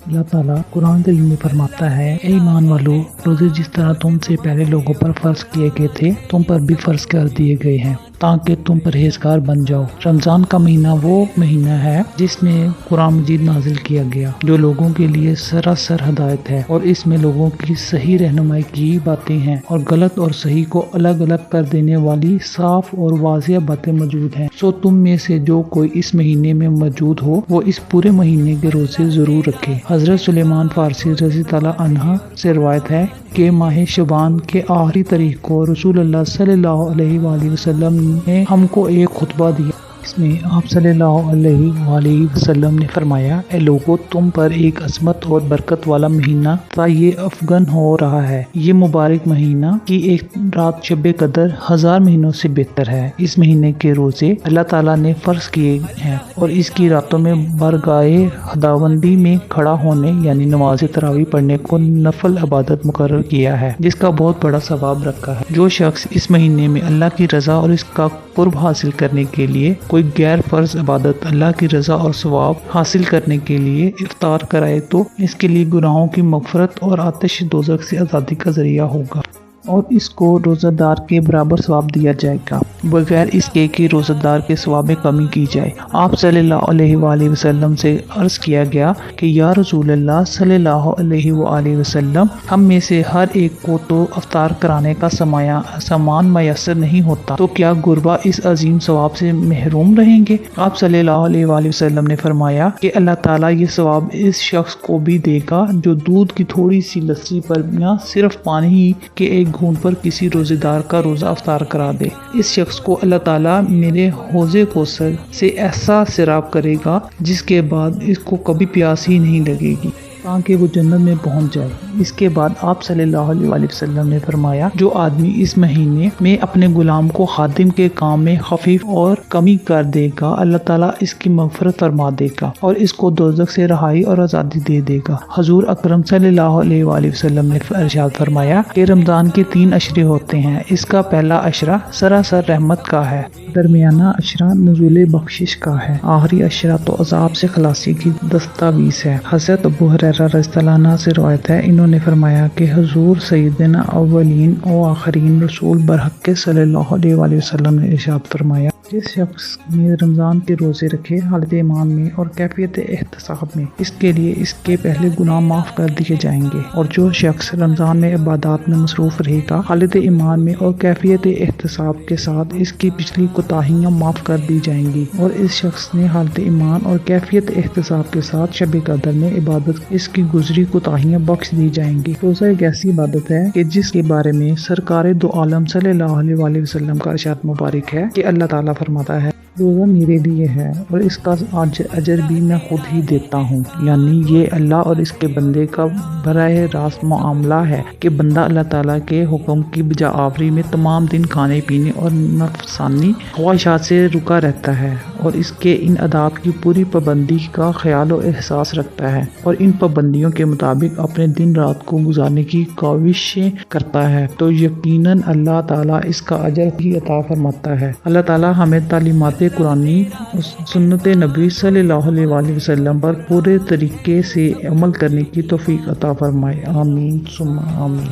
اللہ تعالیٰ قرآن کریم میں فرماتا ہے، اے ایمان والو، روزے جس طرح تم سے پہلے لوگوں پر فرض کیے گئے تھے تم پر بھی فرض کر دیے گئے ہیں تاکہ تم پرہیزگار بن جاؤ۔ رمضان کا مہینہ وہ مہینہ ہے جس میں قرآن مجید نازل کیا گیا، جو لوگوں کے لیے سراسر ہدایت ہے، اور اس میں لوگوں کی صحیح رہنمائی کی باتیں ہیں اور غلط اور صحیح کو الگ الگ کر دینے والی صاف اور واضح باتیں موجود ہیں۔ سو تم میں سے جو کوئی اس مہینے میں موجود ہو وہ اس پورے مہینے کے روزے ضرور رکھے۔ حضرت سلیمان فارسی رضی اللہ عنہ سے روایت ہے کہ ماہ شعبان کے آخری تاریخ کو رسول اللہ صلی اللہ علیہ وآلہ وسلم نے ہم کو ایک خطبہ دیا۔ اس میں آپ صلی اللہ علیہ وآلہ وسلم نے فرمایا، اے لوگو، تم پر ایک عظمت اور برکت والا مہینہ تا یہ افغان ہو رہا ہے۔ یہ مبارک مہینہ کی ایک رات شب قدر 1000 مہینوں سے بہتر ہے۔ اس مہینے کے روزے اللہ تعالیٰ نے فرض کیے ہیں اور اس کی راتوں میں بارگاہ خداوندی میں کھڑا ہونے یعنی نماز تراویح پڑھنے کو نفل عبادت مقرر کیا ہے، جس کا بہت بڑا ثواب رکھا ہے۔ جو شخص اس مہینے میں اللہ کی رضا اور اس کا قرب حاصل کرنے کے لیے کوئی غیر فرض عبادت اللہ کی رضا اور ثواب حاصل کرنے کے لیے افطار کرائے تو اس کے لیے گناہوں کی مغفرت اور آتش دوزخ سے آزادی کا ذریعہ ہوگا، اور اس کو روزہ دار کے برابر ثواب دیا جائے گا، بغیر اس کے کہ روزہ دار کے ثواب میں کمی کی جائے۔ آپ صلی اللہ علیہ وآلہ وسلم سے عرض کیا گیا کہ یا رسول اللہ صلی اللہ علیہ وآلہ وسلم، ہم میں سے ہر ایک کو تو افطار کرانے کا سامان میسر نہیں ہوتا، تو کیا غربا اس عظیم ثواب سے محروم رہیں گے؟ آپ صلی اللہ علیہ وآلہ وسلم نے فرمایا کہ اللہ تعالیٰ یہ ثواب اس شخص کو بھی دے گا جو دودھ کی تھوڑی سی لسی پر یا صرف پانی کے ایک گھونٹ پر کسی روزے دار کا روزہ افطار کرا دے۔ اس شخص کو اللہ تعالیٰ میرے حوض کوثر سے ایسا سیراب کرے گا جس کے بعد اس کو کبھی پیاس ہی نہیں لگے گی تاکہ وہ جنت میں پہنچ جائے۔ اس کے بعد آپ صلی اللہ علیہ وآلہ وسلم نے فرمایا، جو آدمی اس مہینے میں اپنے غلام کو خادم کے کام میں خفیف اور کمی کر دے گا، اللہ تعالیٰ اس کی مغفرت فرما دے گا اور اس کو دوزخ سے رہائی اور آزادی دے دے گا۔ حضور اکرم صلی اللہ علیہ وآلہ وسلم نے ارشاد فرمایا کہ رمضان کے 3 عشرے ہوتے ہیں۔ اس کا پہلا عشرہ سراسر رحمت کا ہے، درمیانہ عشرہ نزول بخشش کا ہے، آخری عشرہ تو عذاب سے خلاصی کی دستاویز ہے۔ حضرت ابو ہریرہ رضی اللہ عنہ سے روایت ہے، انہوں نے فرمایا کہ حضور سیدنا اولین و آخرین رسول برحق صلی اللہ علیہ وآلہ وسلم نے ارشاد فرمایا، جس شخص نے رمضان کے روزے رکھے حالت ایمان میں اور کیفیت احتساب میں، اس کے لیے اس کے پہلے گناہ معاف کر دیے جائیں گے، اور جو شخص رمضان میں عبادات میں مصروف رہے گا حالت ایمان میں اور کیفیت احتساب کے ساتھ، اس کی پچھلی کوتاہیاں معاف کر دی جائیں گی، اور اس شخص نے حالت ایمان اور کیفیت احتساب کے ساتھ شب قدر میں عبادت اس کی گزری کوتاہیاں بخش دی جائیں گی۔ روزہ ایک ایسی عبادت ہے کہ جس کے بارے میں سرکار دو عالم صلی اللہ علیہ وآلہ وسلم کا ارشاد مبارک ہے کہ اللہ تعالیٰ فرماتا ہے، روزہ میرے لیے ہے اور اس کا اجر بھی میں خود ہی دیتا ہوں، یعنی یہ اللہ اور اس کے بندے کا براہ راست معاملہ ہے کہ بندہ اللہ تعالیٰ کے حکم کی بجا آوری میں تمام دن کھانے پینے اور نفسانی خواہشات سے رکا رہتا ہے اور اس کے ان آداب کی پوری پابندی کا خیال و احساس رکھتا ہے اور ان پابندیوں کے مطابق اپنے دن رات کو گزارنے کی کوششیں کرتا ہے، تو یقیناً اللہ تعالیٰ اس کا اجر بھی عطا فرماتا ہے۔ اللہ تعالیٰ ہمیں تعلیمات قرآنی سنت نبی صلی اللہ علیہ وآلہ وسلم پر پورے طریقے سے عمل کرنے کی توفیق عطا فرمائے، آمین ثم آمین۔